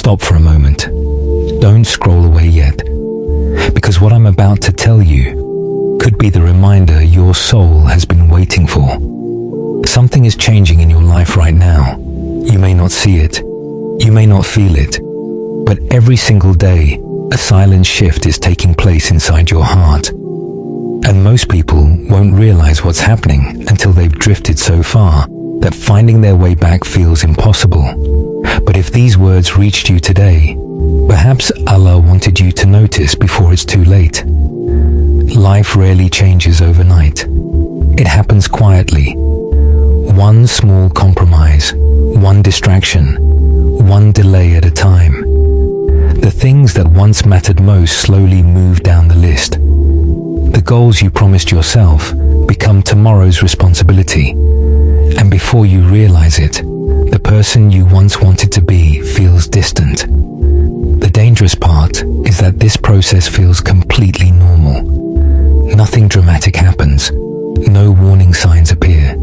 stop for a moment. Don't scroll away yet, because what I'm about to tell you could be the reminder your soul has been waiting for. Something is changing in your life right now. You may not see it, you may not feel it, but every single day, a silent shift is taking place inside your heart. And most people won't realize what's happening until they've drifted so far that finding their way back feels impossible. But if these words reached you today, perhaps Allah wanted you to notice before it's too late. Life rarely changes overnight. It happens quietly. One small compromise, one distraction, one delay at a time. The things that once mattered most slowly move down the list. The goals you promised yourself become tomorrow's responsibility. And before you realize it, the person you once wanted to be feels distant. The dangerous part is that this process feels completely normal. Nothing dramatic happens. No warning signs appear.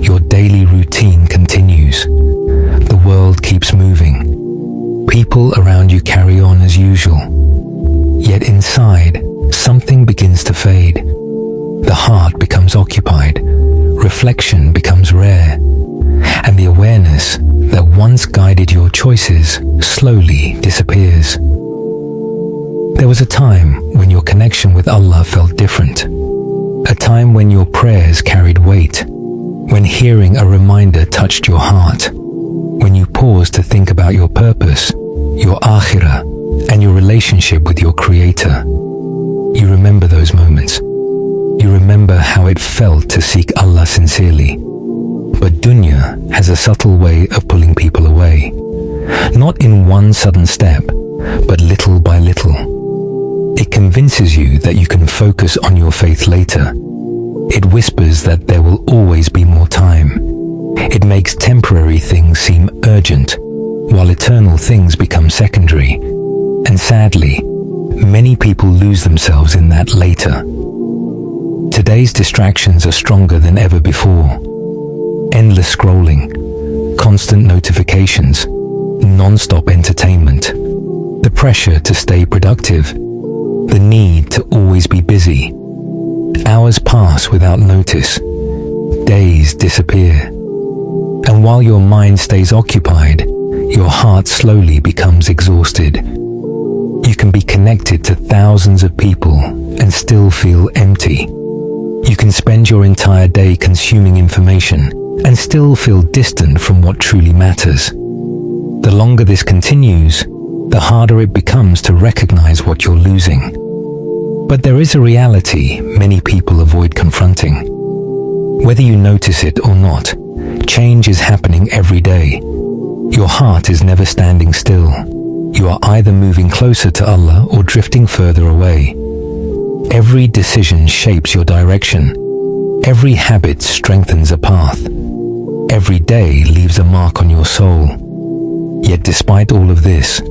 Your daily routine continues. The world keeps moving. People around you carry on as usual. Yet inside, something begins to fade. The heart becomes occupied. Reflection becomes rare. And the awareness that once guided your choices slowly disappears. There was a time when your connection with Allah felt different. A time when your prayers carried weight. When hearing a reminder touched your heart. When you paused to think about your purpose, your akhirah, and your relationship with your Creator. You remember those moments. You remember how it felt to seek Allah sincerely. But dunya has a subtle way of pulling people away. Not in one sudden step, but little by little. It convinces you that you can focus on your faith later. It whispers that there will always be more time. It makes temporary things seem urgent, while eternal things become secondary. And sadly, many people lose themselves in that later. Today's distractions are stronger than ever before. Endless scrolling, constant notifications, non-stop entertainment, the pressure to stay productive, the need to always be busy. Hours pass without notice. Days disappear. And while your mind stays occupied, your heart slowly becomes exhausted. You can be connected to thousands of people and still feel empty. You can spend your entire day consuming information and still feel distant from what truly matters. The longer this continues, the harder it becomes to recognize what you're losing. But there is a reality many people avoid confronting. Whether you notice it or not, change is happening every day. Your heart is never standing still. You are either moving closer to Allah or drifting further away. Every decision shapes your direction. Every habit strengthens a path. Every day leaves a mark on your soul. Yet despite all of this,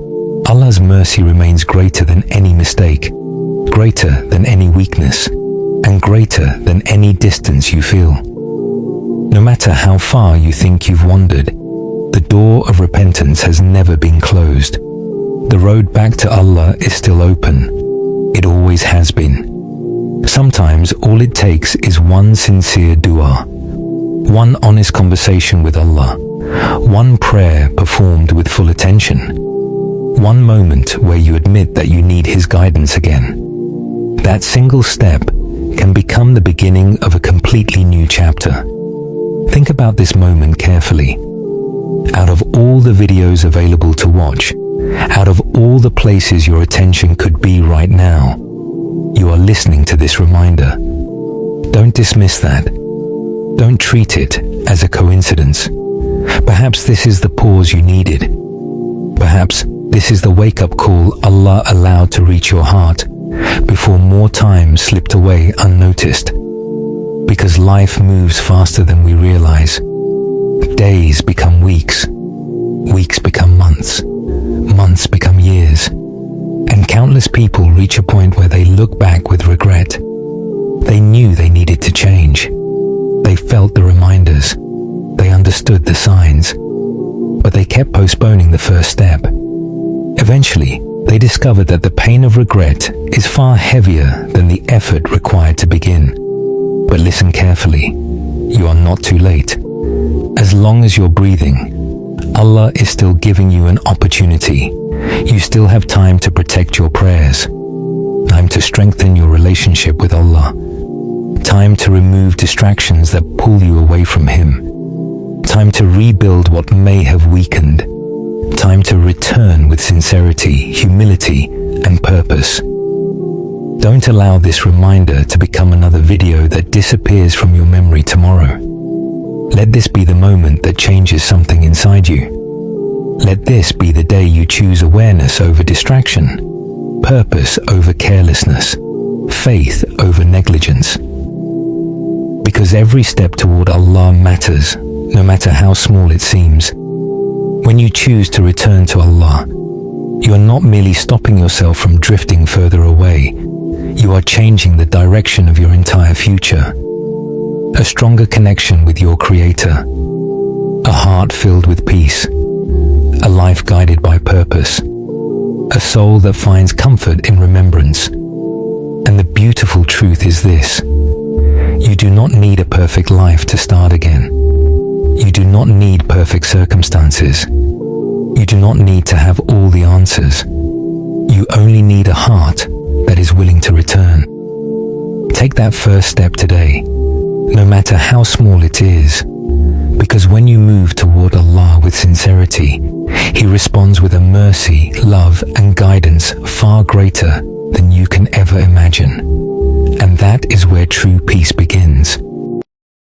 Allah's mercy remains greater than any mistake, greater than any weakness, and greater than any distance you feel. No matter how far you think you've wandered, the door of repentance has never been closed. The road back to Allah is still open. It always has been. Sometimes all it takes is one sincere dua, one honest conversation with Allah, one prayer performed with full attention, one moment where you admit that you need His guidance again. That single step can become the beginning of a completely new chapter. Think about this moment carefully. Out of all the videos available to watch, out of all the places your attention could be right now, you are listening to this reminder. Don't dismiss that. Don't treat it as a coincidence. Perhaps this is the pause you needed. Perhaps this is the wake-up call Allah allowed to reach your heart before more time slipped away unnoticed. Because life moves faster than we realize. Days become weeks. Weeks become months. Months become years. And countless people reach a point where they look back with regret. They knew they needed to change. They felt the reminders. They understood the signs. But they kept postponing the first step. Eventually, they discovered that the pain of regret is far heavier than the effort required to begin. But listen carefully, you are not too late. As long as you're breathing, Allah is still giving you an opportunity. You still have time to protect your prayers, time to strengthen your relationship with Allah, time to remove distractions that pull you away from Him, time to rebuild what may have weakened, time to return with sincerity, humility, and purpose. Don't allow this reminder to become another video that disappears from your memory tomorrow. Let this be the moment that changes something inside you. Let this be the day you choose awareness over distraction, purpose over carelessness, faith over negligence. Because every step toward Allah matters, no matter how small it seems. When you choose to return to Allah, you are not merely stopping yourself from drifting further away. You are changing the direction of your entire future. A stronger connection with your Creator, a heart filled with peace, a life guided by purpose, a soul that finds comfort in remembrance. And the beautiful truth is this: you do not need a perfect life to start again. You do not need perfect circumstances. You do not need to have all the answers. You only need a heart that is willing to return. Take that first step today, no matter how small it is, because when you move toward Allah with sincerity, He responds with a mercy, love, and guidance far greater than you can ever imagine. And that is where true peace begins.